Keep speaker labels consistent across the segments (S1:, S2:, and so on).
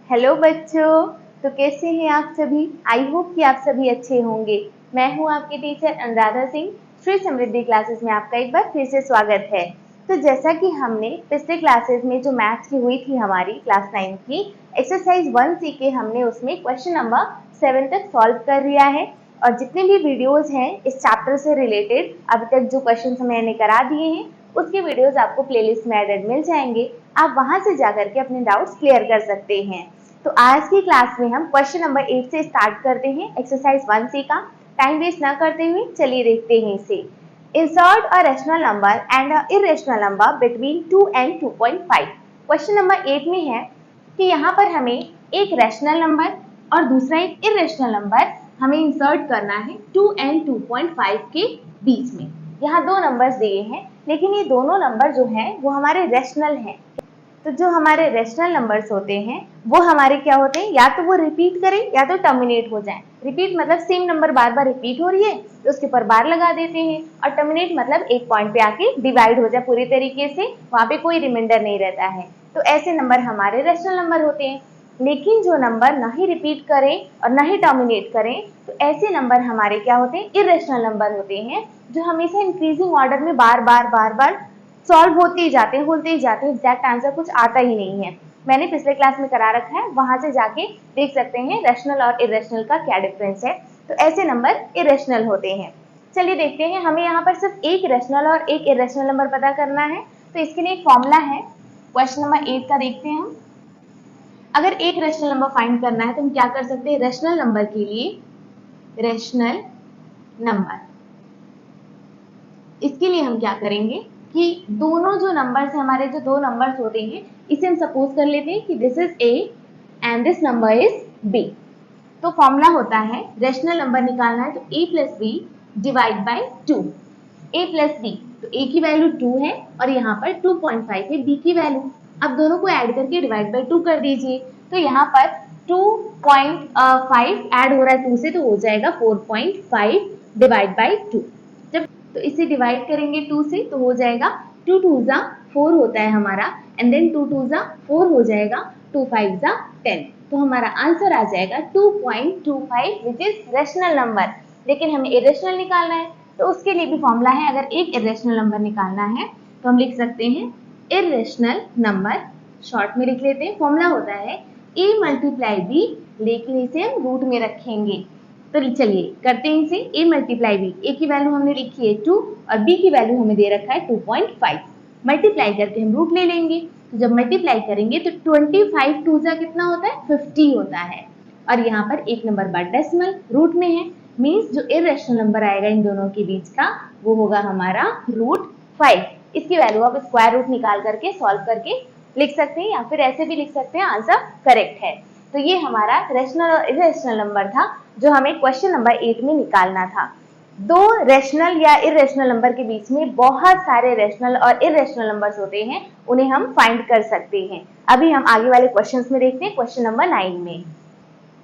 S1: Hello बच्चों, तो कैसे हैं आप सभी। आई होप कि आप सभी अच्छे होंगे। मैं हूं आपकी टीचर अनुराधा सिंह। श्री समृद्धि क्लासेस में आपका एक बार फिर से स्वागत है। तो जैसा कि हमने पिछले क्लासेस में जो मैथ्स की हुई थी हमारी क्लास 9 की एक्सरसाइज 1C के हमने उसमें क्वेश्चन नंबर 7 तक सॉल्व कर लिया है। और जितने भी वीडियोज हैं इस चैप्टर से रिलेटेड अभी तक जो क्वेश्चन मैंने करा दिए हैं उसके वीडियोज आपको प्लेलिस्ट में एडेड मिल जाएंगे। आप वहां से जाकर के अपने डाउट्स क्लियर कर सकते हैं। तो आज की क्लास में हम क्वेश्चन नंबर 8 से स्टार्ट करते हैं एक्सरसाइज 1C का। टाइम वेस्ट ना करते हुए चलिए देखते हैं इसे। Insert a rational number and a irrational number between 2 and 2.5। Question number 8 में है कि यहाँ पर हमें एक रैशनल नंबर और दूसरा एक इरेशनल नंबर हमें इंसर्ट करना है 2 and 2.5 के बीच में। यहाँ दो नंबर्स दिए हैं लेकिन ये दोनों नंबर जो हैं वो हमारे रैशनल हैं। तो जो हमारे रैशनल नंबर्स होते हैं वो हमारे क्या होते हैं, या तो वो रिपीट करें या तो टर्मिनेट हो जाएं। रिपीट मतलब सेम नंबर बार बार रिपीट हो रही है तो उसके ऊपर बार लगा देते हैं, और टर्मिनेट मतलब एक पॉइंट पे आके डिवाइड हो जाए पूरी तरीके से, वहां पे कोई रिमाइंडर नहीं रहता है। तो ऐसे नंबर हमारे रैशनल नंबर होते हैं। लेकिन जो नंबर ना ही रिपीट करें और ना ही टर्मिनेट करें तो ऐसे नंबर हमारे क्या होते हैं, इरेशनल नंबर होते हैं, जो हमेशा इंक्रीजिंग ऑर्डर में बार बार सॉल्व होते ही जाते हैं, एग्जैक्ट आंसर कुछ आता ही नहीं है। मैंने पिछले क्लास में करा रखा है, वहां से जाके देख सकते हैं रैशनल और इरेशनल का क्या डिफरेंस है। तो ऐसे नंबर इरेशनल होते हैं। चलिए देखते हैं, हमें यहाँ पर सिर्फ एक रैशनल और एक इरेशनल नंबर पता करना है। तो इसके लिए एक फॉर्मूला है, क्वेश्चन नंबर 8 का देखते हैं हम। अगर एक रैशनल नंबर फाइंड करना है तो हम क्या कर सकते हैं, रैशनल नंबर के लिए रैशनल नंबर, इसके लिए हम क्या करेंगे कि दोनों जो नंबर्स हमारे जो दो नंबर्स होते हैं इसे हम सपोज कर लेते हैं कि this is A and this number is B. तो फॉर्मूला होता है, रैशनल नंबर निकालना है तो a plus B divide by 2। a plus B, तो a की वैल्यू 2 है और यहाँ पर 2.5 है b की वैल्यू। अब दोनों को ऐड करके डिवाइड बाई 2 कर दीजिए। तो यहाँ पर 2.5 ऐड हो रहा है 2 से तो हो जाएगा 4.5 डिवाइड बाई 2। तो इसे डिवाइड करेंगे 2 से तो हो जाएगा 2 2 जा 4 होता है हमारा, एंड देन 2 2 जा 4 हो जाएगा, 2 5 जा 10। तो हमारा आंसर आ जाएगा 2.25 विच इज रैशनल नंबर। लेकिन हमें इरेशनल निकालना है तो उसके लिए भी फॉर्मूला है। अगर एक इरेशनल नंबर निकालना है तो हम लिख सकते हैं इरेशनल नंबर, शॉर्ट में लिख लेते हैं। फॉर्मूला होता है a मल्टीप्लाई b, लेकिन इसे हम रूट में रखेंगे। तो चलिए करते हैं इसे, a मल्टीप्लाई b, a की वैल्यू हमने लिखी है 2 और b की वैल्यू हमें दे रखा है 2.5। मल्टीप्लाई करके हम रूट ले लेंगे। तो जब मल्टीप्लाई करेंगे तो 25 2 जा कितना होता है, 50 होता है। और यहाँ पर एक नंबर बाद डेसिमल रूट में है, मीन्स जो इरेशनल नंबर आएगा इन दोनों के बीच का वो होगा हमारा √5। इसकी वैल्यू आप स्क्वायर रूट निकाल करके सॉल्व करके लिख सकते हैं, या फिर ऐसे भी लिख सकते हैं, आंसर करेक्ट है। तो ये हमारा रैशनल और इरेशनल नंबर था जो हमें क्वेश्चन नंबर 8 में निकालना था। दो रैशनल या इरेशनल नंबर के बीच में बहुत सारे रैशनल और इरेशनल नंबर्स होते हैं, उन्हें हम फाइंड कर सकते हैं। अभी हम आगे वाले क्वेश्चंस में देखते हैं क्वेश्चन नंबर 9 में।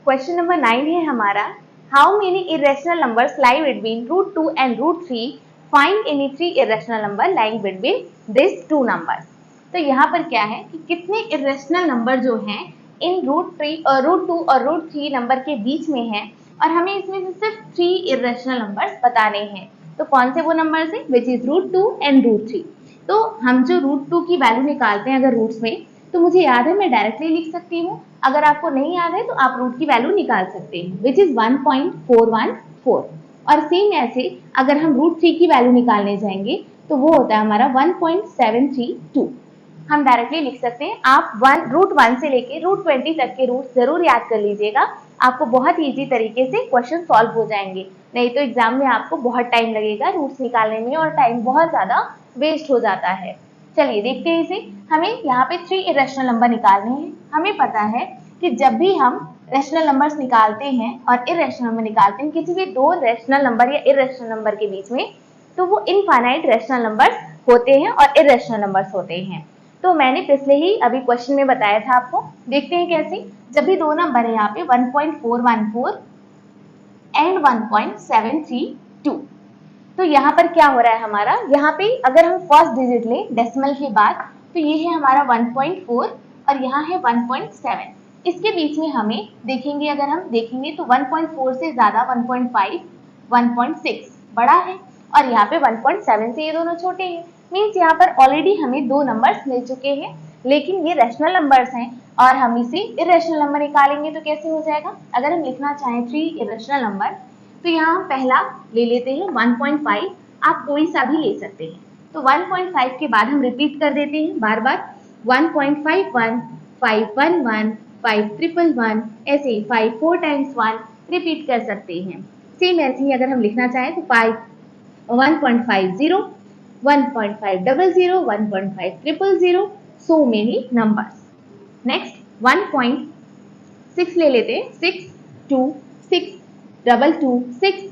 S1: क्वेश्चन नंबर 9 है हमारा, how many irrational numbers lie between √2 and √3, find any 3 irrational number lying between this 2 numbers. तो यहाँ पर क्या है कि कितने इरेशनल नंबर जो हैं इन √2 और √3 नंबर के बीच में है, और हमें इसमें से सिर्फ 3 इरेशनल नंबर्स बताने हैं। तो कौन से वो नंबर्स हैं, विच इज √2 and √3। तो हम जो √2 की वैल्यू निकालते हैं अगर रूट्स में, तो मुझे याद है मैं डायरेक्टली लिख सकती हूँ। अगर आपको नहीं याद है तो आप रूट की वैल्यू निकाल सकते हैं, विच इज 1.414। और सेम ऐसे अगर हम √3 की वैल्यू निकालने जाएंगे तो वो होता है हमारा 1.732। हम डायरेक्टली लिख सकते हैं। आप √1 से लेके √20 तक के रूट जरूर याद कर लीजिएगा, आपको बहुत इजी तरीके से क्वेश्चन सॉल्व हो जाएंगे। नहीं तो एग्जाम में आपको बहुत टाइम लगेगा रूट्स निकालने में और टाइम बहुत ज्यादा वेस्ट हो जाता है। चलिए देखते हैं इसे। हमें यहाँ पे 3 इरेशनल नंबर निकालने हैं। हमें पता है कि जब भी हम रैशनल नंबर्स निकालते हैं और इरेशनल नंबर निकालते हैं किसी भी दो रैशनल नंबर या इरेशनल नंबर के बीच में, तो वो इनफाइनाइट रैशनल नंबर्स होते हैं और इरेशनल नंबर्स होते हैं। तो मैंने पिछले ही अभी क्वेश्चन में बताया था आपको, देखते हैं कैसे। जब भी दो नंबर है यहाँ पे 1.414 एंड 1.732, तो यहाँ पर क्या हो रहा है हमारा, यहाँ पे अगर हम फर्स्ट डिजिट लें डेसिमल के बाद तो ये है हमारा 1.4 और यहाँ है 1.7। इसके बीच में हमें देखेंगे, अगर हम देखेंगे तो 1.4 से ज़्यादा 1.5, 1.6 बड़ा है और यहाँ पे 1.7 से ये दोनों छोटे हैं। मीन्स यहाँ पर ऑलरेडी हमें दो नंबर्स मिल चुके हैं, लेकिन ये रैशनल नंबर्स हैं और हम इसे इरेशनल नंबर निकालेंगे तो कैसे हो जाएगा। अगर हम लिखना चाहें 3 इरेशनल नंबर तो यहाँ हम पहला ले लेते हैं 1.5, आप कोई सा भी ले सकते हैं। तो 1.5 के बाद हम रिपीट कर देते हैं बार बार 1.51, 511, 5111, ऐसे 5 4 टाइम्स 1 रिपीट कर सकते हैं। सेम ऐसे ही अगर हम लिखना चाहें तो 1.50, 1.500, 1.500, so many numbers. नेक्स्ट 1.6 ले लेते हैं, 6 2 6 2 6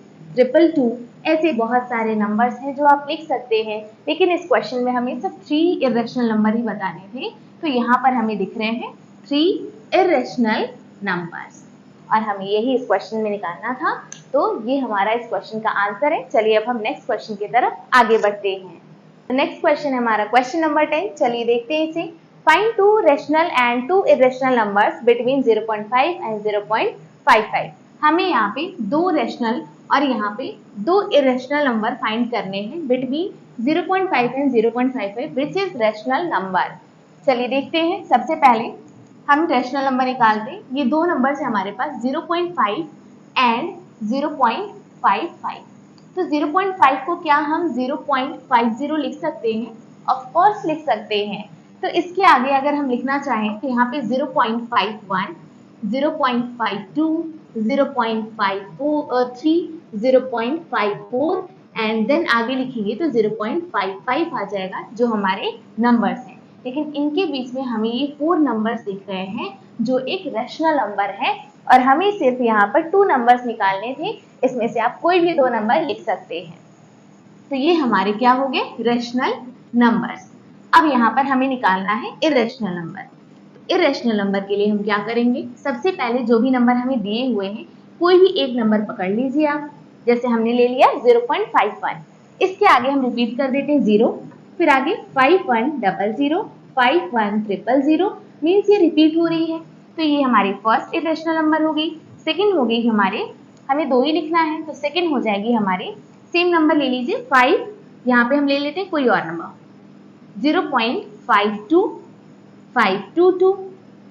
S1: 2 ऐसे बहुत सारे नंबर्स हैं जो आप लिख सकते हैं, लेकिन इस क्वेश्चन में हमें सिर्फ 3 इरेशनल नंबर ही बताने थे, तो यहाँ पर हमें दिख रहे हैं 3 इरेशनल नंबर्स और हमें यही इस क्वेश्चन में निकालना था। तो ये हमारा इस क्वेश्चन का आंसर है। चलिए अब हम नेक्स्ट क्वेश्चन की तरफ आगे बढ़ते हैं। नेक्स्ट क्वेश्चन है हमारा क्वेश्चन नंबर 10। चलिए देखते हैं इसे। Find 2 rational and 2 irrational numbers between 0.5 and 0.55। हमें यहाँ पे 2 रैशनल और यहाँ पे 2 इरेशनल नंबर फाइंड करने हैं between 0.5 and 0.55 which is rational number. चलिए देखते हैं। सबसे पहले हम रैशनल नंबर निकालते हैं। ये दो नंबर है हमारे पास 0.5 एंड 0.55। तो 0.5 को क्या हम 0.50 लिख सकते हैं? ऑफ कोर्स लिख सकते हैं। तो इसके आगे अगर हम लिखना चाहें तो यहाँ पे 0.51, 0.52, 0.53, 0.54 एंड देन आगे लिखेंगे तो 0.55 आ जाएगा जो हमारे नंबर्स हैं। लेकिन इनके बीच में हमें ये 4 नंबर्स दिख रहे हैं जो एक रैशनल नंबर है और हमें सिर्फ यहाँ पर 2 नंबर्स निकालने थे। इसमें से आप कोई भी 2 नंबर लिख सकते हैं। तो ये हमारे क्या हो गए? Rational numbers. अब यहाँ पर हमें निकालना है इरेशनल नंबर। इरेशनल नंबर के लिए हम क्या करेंगे? सबसे पहले जो भी नंबर हमें दिए हुए हैं कोई भी एक नंबर पकड़ लीजिए आप। जैसे हमने ले लिया 0.51, इसके आगे हम रिपीट कर देते हैं 0, फिर आगे 5100, 51000 मीन्स ये रिपीट हो रही है। तो ये हमारी फर्स्ट इरेशनल नंबर हो गई। सेकेंड हो गई हमारे, हमें 2 ही लिखना है तो सेकेंड हो जाएगी हमारे सेम नंबर ले लीजिए 5, यहाँ पे हम ले लेते हैं कोई और नंबर 0.52, 522,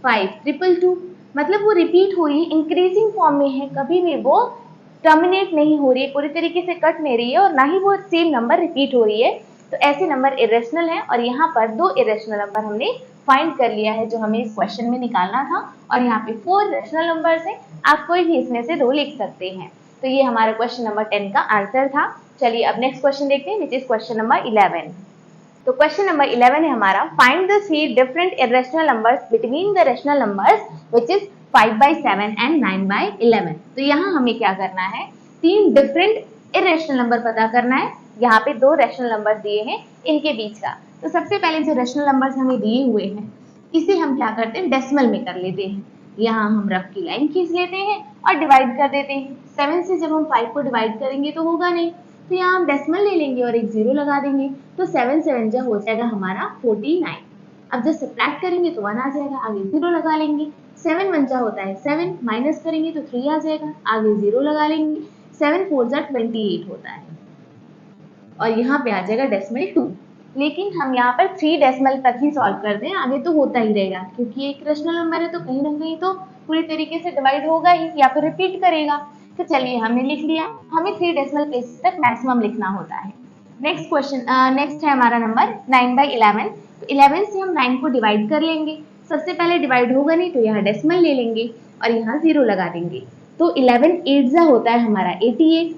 S1: 5222, मतलब वो रिपीट हो रही है, इंक्रीजिंग फॉर्म में है, कभी भी वो टर्मिनेट नहीं हो रही है, पूरी तरीके से कट नहीं रही है और ना ही वो सेम नंबर रिपीट हो रही है। तो ऐसे नंबर इरेशनल है और यहाँ पर 2 इरेशनल नंबर हमने फाइंड कर लिया है जो हमें इस क्वेश्चन में निकालना था और यहाँ पे 4 रैशनल नंबर्स हैं, आप कोई भी इसमें से 2 लिख सकते हैं। तो ये हमारा क्वेश्चन नंबर 10 का आंसर था। चलिए अब नेक्स्ट क्वेश्चन देखते हैं विच इज क्वेश्चन नंबर 11। तो क्वेश्चन नंबर 11 है हमारा, find the 3 different irrational numbers between the rational numbers which is 5/7 and 9/11। तो यहाँ हमें क्या करना है? 3 डिफरेंट इरेशनल नंबर पता करना है। यहाँ पे 2 रैशनल नंबर दिए हैं, इनके बीच का। तो सबसे पहले जो रैशनल नंबर्स हमें दिए हुए हैं इसे हम क्या करते हैं? डेसिमल में कर लेते हैं। यहाँ हम रफ की लाइन खींच लेते हैं और डिवाइड कर देते हैं। 7 से जब हम 5 को डिवाइड करेंगे तो होगा नहीं, तो यहाँ हम डेसिमल ले लेंगे और एक 0 लगा देंगे। तो 7 7 जो हो जाएगा हमारा 49। अब जब सब्ट्रैक्ट करेंगे तो 1 आ जाएगा, आगे 0 लगा लेंगे। 7 1 जा होता है 7, माइनस करेंगे तो 3 आ जाएगा, आगे 0 लगा लेंगे। 7 4 जा 28 होता है और यहाँ पे आ जाएगा डेसिमल 2। लेकिन हम यहाँ पर 3 डेसिमल तक ही सॉल्व करते हैं, आगे तो होता ही रहेगा क्योंकि एक रैशनल नंबर है तो कहीं ना कहीं तो पूरी तरीके से डिवाइड होगा ही या फिर रिपीट करेगा। तो चलिए हमने लिख लिया, हमें 3 डेसिमल प्लेसेस तक मैक्सिमम लिखना होता है। नेक्स्ट क्वेश्चन, नेक्स्ट है हमारा नंबर 9/11। तो 11 से हम 9 को डिवाइड कर लेंगे। सबसे पहले डिवाइड होगा नहीं तो यहाँ डेसिमल ले लेंगे और यहाँ 0 लगा देंगे। तो 11 8 जा होता है हमारा 88,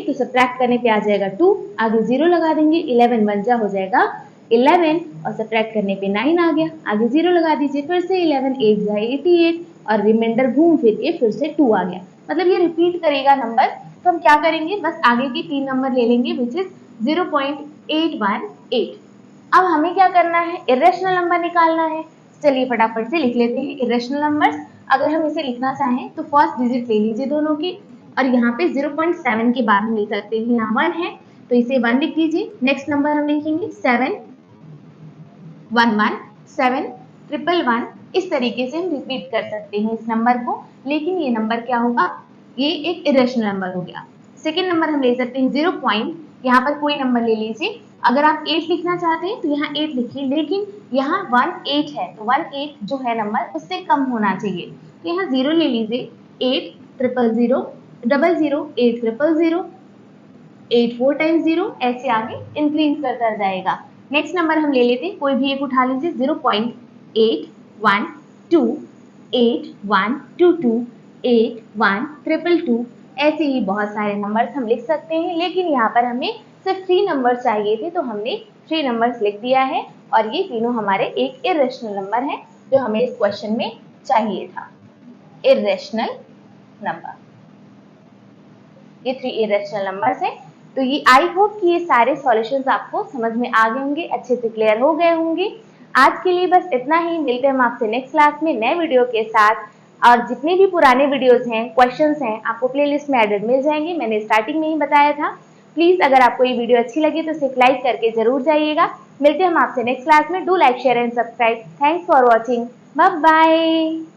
S1: तो सब्ट्रैक्ट करने पे आ जाएगा 2, आगे 0 लगा देंगे। 11 1 जा हो जाएगा 11 और सब्ट्रैक्ट करने पे 9 आ गया, आगे 0 लगा दीजिए। फिर से 11 8 जा 88 और रिमाइंडर घूम फिर के फिर से 2 आ गया, मतलब ये रिपीट करेगा नंबर। तो हम क्या करेंगे? बस आगे के 3 नंबर ले लेंगे विच इज 0.818। अब हमें क्या करना है? इरेशनल नंबर निकालना है। चलिए फटाफट से लिख लेते हैं इरेशनल नंबर्स। अगर हम इसे लिखना चाहें तो फर्स्ट डिजिट ले लीजिए दोनों की और यहाँ पे 0.7 के बाद हम लिख सकते हैं, यहाँ 1 है तो इसे 1 लिख दीजिए। नेक्स्ट नंबर हम लिखेंगे 7 1 1 7 1 1 इस तरीके से हम रिपीट कर सकते हैं इस नंबर को, लेकिन ये नंबर क्या होगा, ये एक इरेशनल नंबर हो गया। सेकेंड नंबर हम ले सकते हैं 0 पॉइंट, यहाँ पर कोई नंबर ले लीजिए। अगर आप 8 लिखना चाहते हैं तो यहाँ 8 लिखिए, लेकिन यहाँ 1 8 है तो 1 8 जो है नंबर उससे कम होना चाहिए, तो यहाँ 0 ले लीजिए। 8 000 0 0 8 000 8 4 टाइम्स 0, ऐसे आगे इंक्रीज करता जाएगा। नेक्स्ट नंबर हम ले लेते हैं, कोई भी एक उठा लीजिए। 0.812 8122 8122, ऐसे ही बहुत सारे नंबर्स हम लिख सकते हैं, लेकिन यहाँ पर हमें सिर्फ 3 नंबर चाहिए थे तो हमने 3 नंबर्स लिख दिया है, और ये तीनों हमारे एक इरेशनल नंबर है जो हमें इस क्वेश्चन में चाहिए था, इरेशनल नंबर। ये 3 इरेशनल नंबर्स हैं। तो ये आई होप कि ये सारे सॉल्यूशंस आपको समझ में आ गए होंगे, अच्छे से क्लियर हो गए होंगे। आज के लिए बस इतना ही, मिलते हैं हम आपसे नेक्स्ट क्लास में नए वीडियो के साथ। और जितने भी पुराने वीडियोस हैं, क्वेश्चंस हैं, आपको प्लेलिस्ट में एडेड मिल जाएंगे, मैंने स्टार्टिंग में ही बताया था। प्लीज अगर आपको ये वीडियो अच्छी लगी तो इसे लाइक करके जरूर जाइएगा। मिलते हैं हम आपसे नेक्स्ट क्लास में। Do like share and subscribe. Thanks for watching, bye bye.